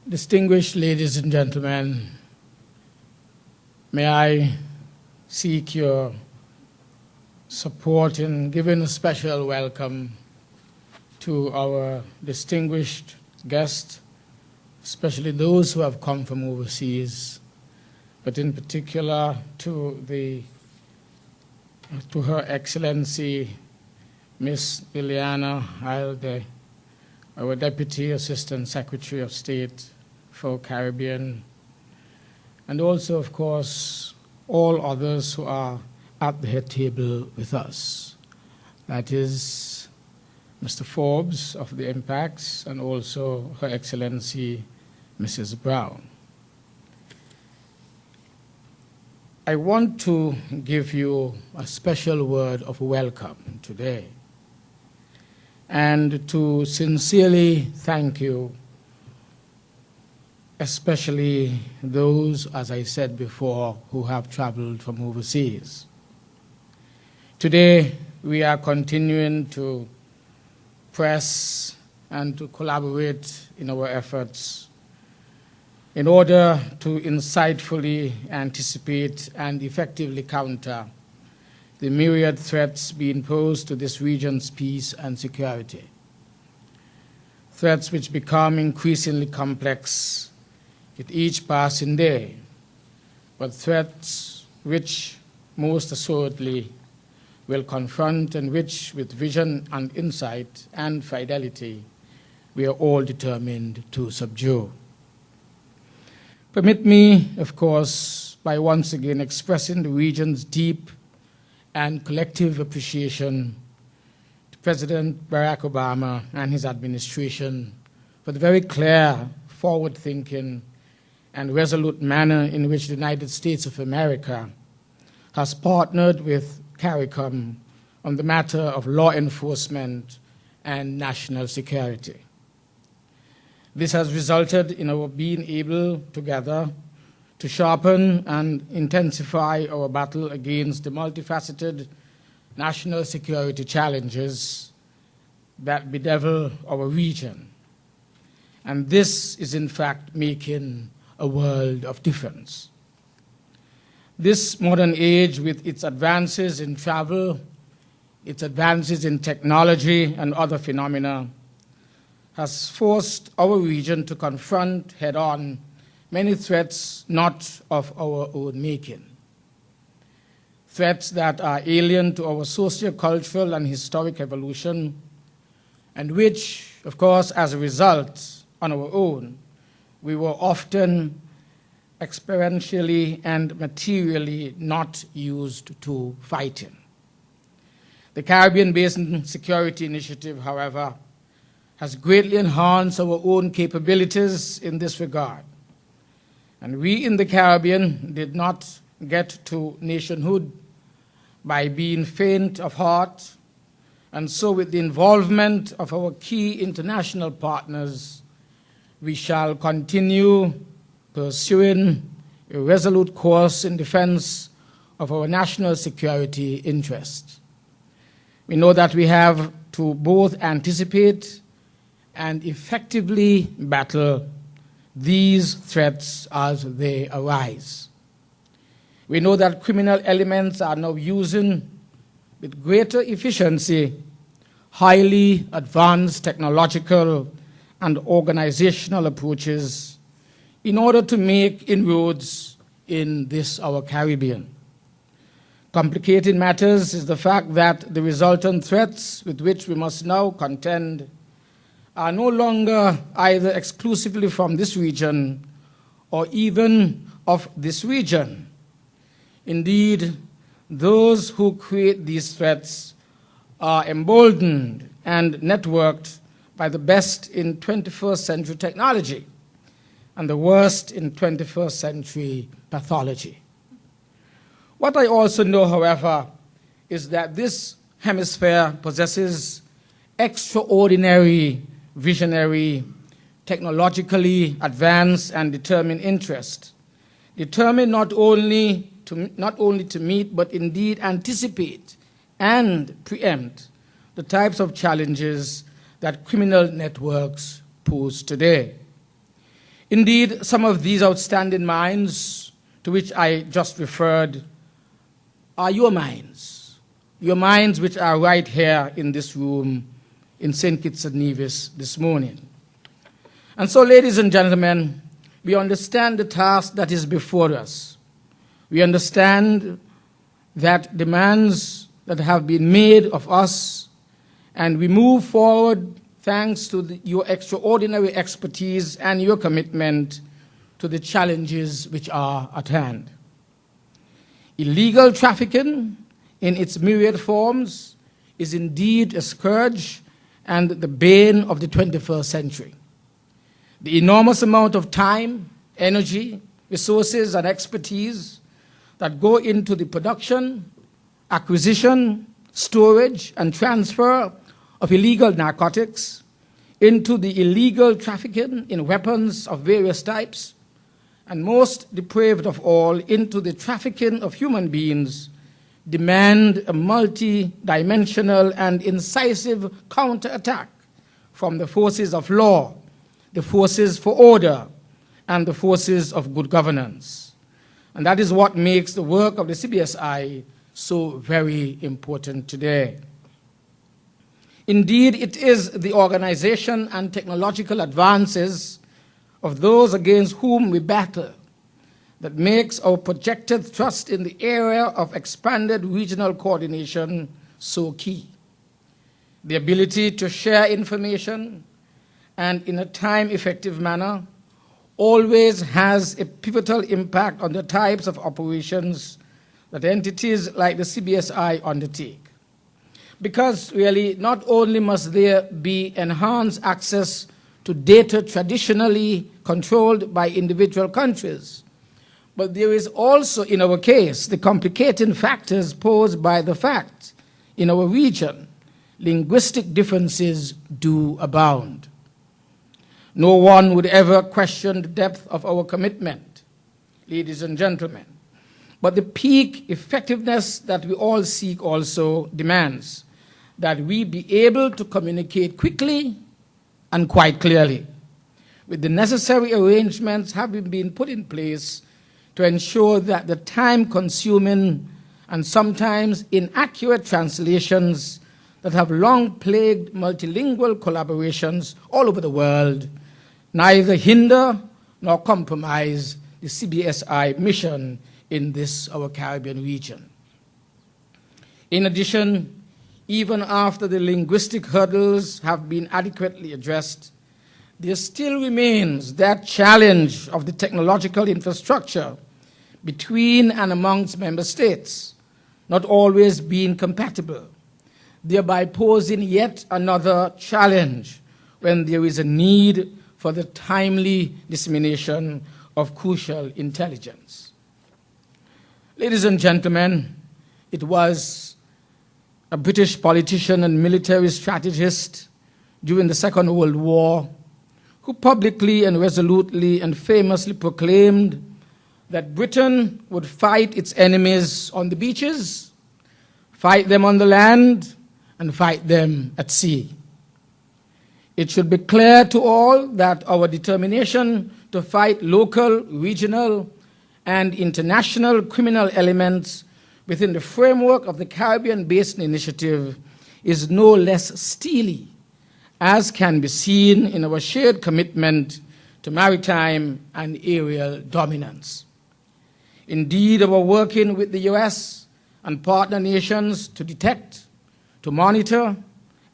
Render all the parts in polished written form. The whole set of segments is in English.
Distinguished ladies and gentlemen, may I seek your support in giving a special welcome to our distinguished guests, especially those who have come from overseas, but in particular to Her Excellency Miss Liliana Ayalde, our Deputy Assistant Secretary of State for Caribbean, and also, of course, all others who are at the head table with us. That is Mr. Forbes of the IMPACS and also Her Excellency Mrs. Browne. I want to give you a special word of welcome today and to sincerely thank you, especially those, as I said before, who have traveled from overseas. Today, we are continuing to press and to collaborate in our efforts in order to insightfully anticipate and effectively counter the myriad threats being posed to this region's peace and security. Threats which become increasingly complex with each passing day, but threats which most assuredly will confront and which, with vision and insight and fidelity, we are all determined to subdue. Permit me, of course, by once again expressing the region's deep and collective appreciation to President Barack Obama and his administration for the very clear, forward-thinking, and resolute manner in which the United States of America has partnered with CARICOM on the matter of law enforcement and national security. This has resulted in our being able together to sharpen and intensify our battle against the multifaceted national security challenges that bedevil our region. And this is in fact making a world of difference. This modern age, with its advances in travel, its advances in technology and other phenomena, has forced our region to confront head-on many threats not of our own making. Threats that are alien to our socio-cultural and historic evolution, and which, of course, as a result, on our own, we were often experientially and materially not used to fighting. The Caribbean Basin Security Initiative, however, has greatly enhanced our own capabilities in this regard. And we in the Caribbean did not get to nationhood by being faint of heart, and so with the involvement of our key international partners, we shall continue pursuing a resolute course in defense of our national security interests. We know that we have to both anticipate and effectively battle these threats as they arise. We know that criminal elements are now using, with greater efficiency, highly advanced technological and organizational approaches in order to make inroads in this, our Caribbean. Complicating matters is the fact that the resultant threats with which we must now contend are no longer either exclusively from this region or even of this region. Indeed, those who create these threats are emboldened and networked by the best in 21st century technology and the worst in 21st century pathology. What I also know, however, is that this hemisphere possesses extraordinary, visionary, technologically advanced and determined interest, determined not only to meet, but indeed anticipate and preempt the types of challenges that criminal networks pose today. Indeed, some of these outstanding minds to which I just referred are your minds which are right here in this room in St. Kitts and Nevis this morning. And so, ladies and gentlemen, we understand the task that is before us. We understand that demands that have been made of us, and we move forward thanks to your extraordinary expertise and your commitment to the challenges which are at hand. Illegal trafficking in its myriad forms is indeed a scourge and the bane of the 21st century. The enormous amount of time, energy, resources, and expertise that go into the production, acquisition, storage, and transfer of illegal narcotics, into the illegal trafficking in weapons of various types, and most depraved of all, into the trafficking of human beings, demand a multi-dimensional and incisive counterattack from the forces of law, the forces for order, and the forces of good governance. And that is what makes the work of the CBSI so very important today. Indeed, it is the organization and technological advances of those against whom we battle that makes our projected thrust in the area of expanded regional coordination so key. The ability to share information and in a time-effective manner always has a pivotal impact on the types of operations that entities like the CBSI undertake. Because really, not only must there be enhanced access to data traditionally controlled by individual countries, but there is also, in our case, the complicating factors posed by the fact in our region, linguistic differences do abound. No one would ever question the depth of our commitment, ladies and gentlemen, but the peak effectiveness that we all seek also demands that we be able to communicate quickly and quite clearly, with the necessary arrangements having been put in place to ensure that the time-consuming and sometimes inaccurate translations that have long plagued multilingual collaborations all over the world neither hinder nor compromise the CBSI mission in this, our Caribbean region. In addition, even after the linguistic hurdles have been adequately addressed, there still remains that challenge of the technological infrastructure between and amongst member states, not always being compatible, thereby posing yet another challenge when there is a need for the timely dissemination of crucial intelligence. Ladies and gentlemen, it was a British politician and military strategist during the Second World War who publicly and resolutely and famously proclaimed that Britain would fight its enemies on the beaches, fight them on the land, and fight them at sea. It should be clear to all that our determination to fight local, regional, and international criminal elements within the framework of the Caribbean Basin Initiative is no less steely, as can be seen in our shared commitment to maritime and aerial dominance. Indeed, our working with the US and partner nations to detect, to monitor,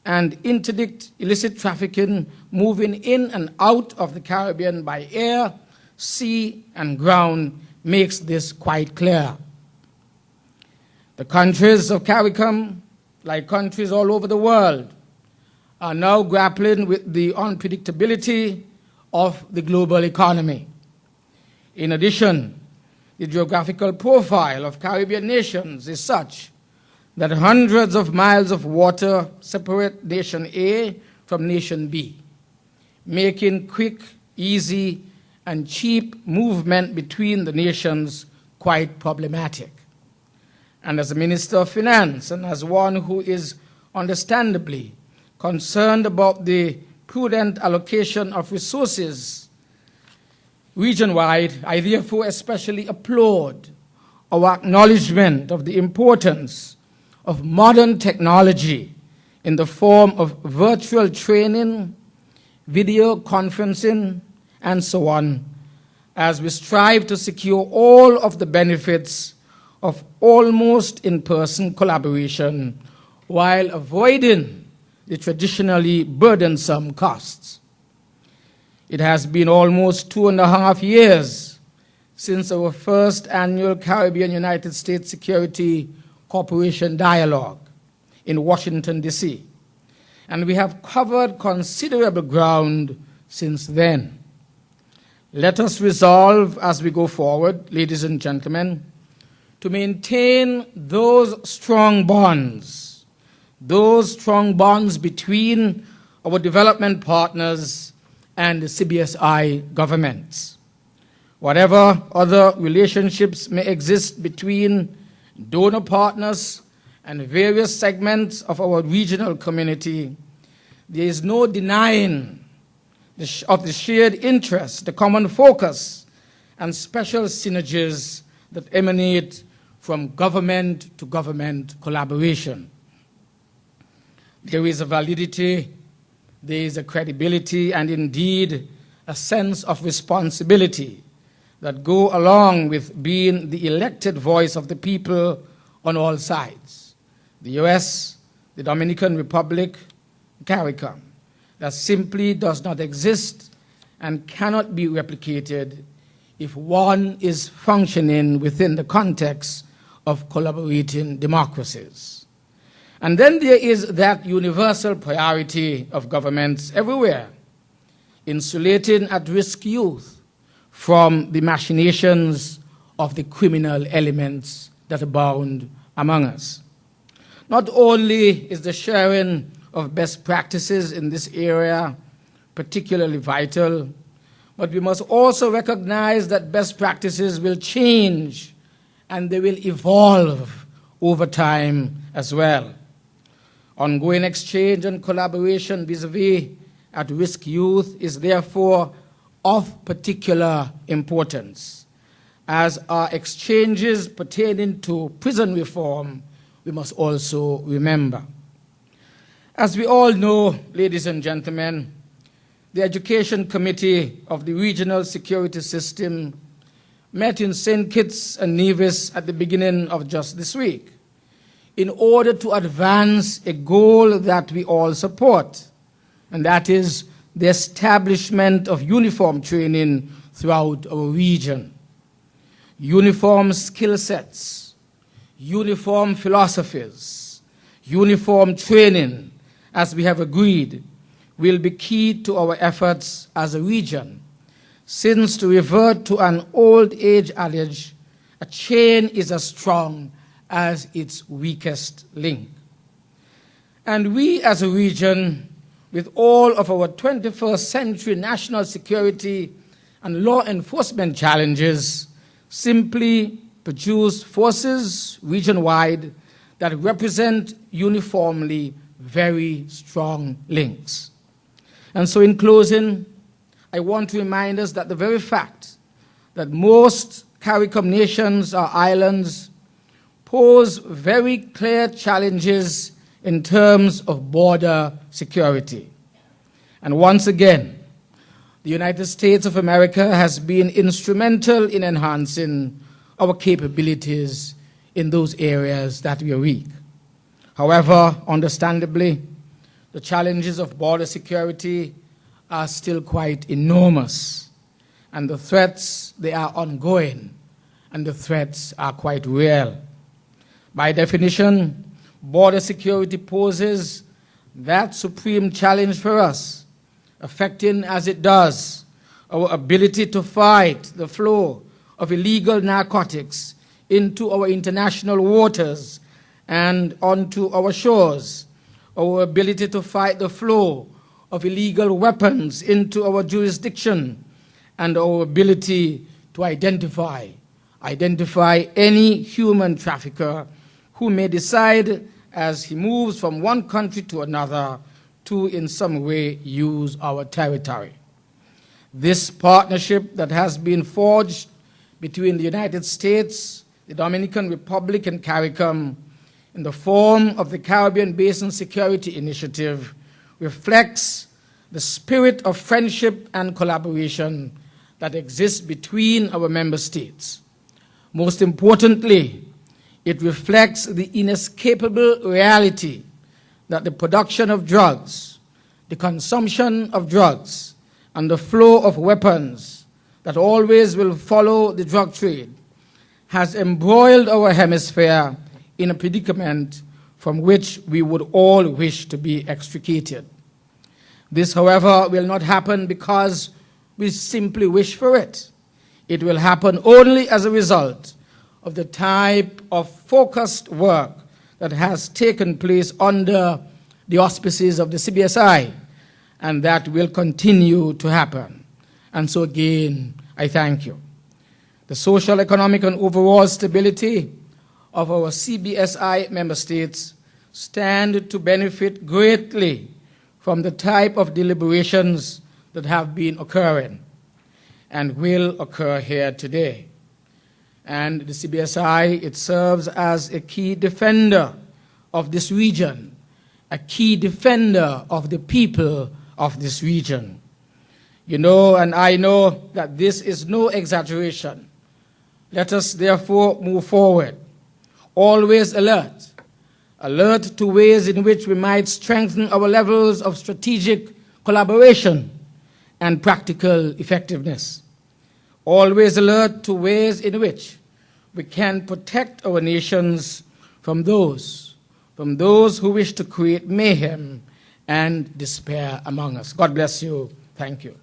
and interdict illicit trafficking moving in and out of the Caribbean by air, sea, and ground makes this quite clear. The countries of CARICOM, like countries all over the world, are now grappling with the unpredictability of the global economy. In addition, the geographical profile of Caribbean nations is such that hundreds of miles of water separate nation A from nation B, making quick, easy, and cheap movement between the nations quite problematic. And as a Minister of Finance and as one who is understandably concerned about the prudent allocation of resources Region-wide, I therefore especially applaud our acknowledgement of the importance of modern technology in the form of virtual training, video conferencing, and so on, as we strive to secure all of the benefits of almost in-person collaboration while avoiding the traditionally burdensome costs. It has been almost 2.5 years since our first annual Caribbean-United States Security Cooperation Dialogue in Washington, D.C., and we have covered considerable ground since then. Let us resolve as we go forward, ladies and gentlemen, to maintain those strong bonds between our development partners and the CBSI governments. Whatever other relationships may exist between donor partners and various segments of our regional community, there is no denying of the shared interest, the common focus, and special synergies that emanate from government to government collaboration. There is a validity, there is a credibility, and indeed a sense of responsibility that go along with being the elected voice of the people on all sides. The US, the Dominican Republic, CARICOM, that simply does not exist and cannot be replicated if one is functioning within the context of collaborating democracies. And then there is that universal priority of governments everywhere, insulating at-risk youth from the machinations of the criminal elements that abound among us. Not only is the sharing of best practices in this area particularly vital, but we must also recognize that best practices will change and they will evolve over time as well. Ongoing exchange and collaboration vis-a-vis at-risk youth is therefore of particular importance. As our exchanges pertaining to prison reform, we must also remember. As we all know, ladies and gentlemen, the Education Committee of the Regional Security System met in St. Kitts and Nevis at the beginning of just this week in order to advance a goal that we all support, and that is the establishment of uniform training throughout our region. Uniform skill sets, uniform philosophies, uniform training, as we have agreed, will be key to our efforts as a region, since, to revert to an old age adage, a chain is as strong as its weakest link. And we as a region, with all of our 21st century national security and law enforcement challenges, simply produce forces region-wide that represent uniformly very strong links. And so in closing, I want to remind us that the very fact that most CARICOM nations are islands pose very clear challenges in terms of border security. And once again, the United States of America has been instrumental in enhancing our capabilities in those areas that we are weak. However, understandably, the challenges of border security are still quite enormous, and the threats, they are ongoing, and the threats are quite real. By definition, border security poses that supreme challenge for us, affecting as it does our ability to fight the flow of illegal narcotics into our international waters and onto our shores, our ability to fight the flow of illegal weapons into our jurisdiction, and our ability to identify any human trafficker who may decide as he moves from one country to another to in some way use our territory. This partnership that has been forged between the United States, the Dominican Republic, and CARICOM in the form of the Caribbean Basin Security Initiative reflects the spirit of friendship and collaboration that exists between our member states. Most importantly, it reflects the inescapable reality that the production of drugs, the consumption of drugs, and the flow of weapons that always will follow the drug trade has embroiled our hemisphere in a predicament from which we would all wish to be extricated. This, however, will not happen because we simply wish for it. It will happen only as a result of the type of focused work that has taken place under the auspices of the CBSI, and that will continue to happen. And so again, I thank you. The social, economic, and overall stability of our CBSI member states stand to benefit greatly from the type of deliberations that have been occurring and will occur here today. And the CBSI, it serves as a key defender of this region, a key defender of the people of this region. You know, and I know that this is no exaggeration. Let us therefore move forward, always alert to ways in which we might strengthen our levels of strategic collaboration and practical effectiveness. Always alert to ways in which we can protect our nations from those who wish to create mayhem and despair among us. God bless you. Thank you.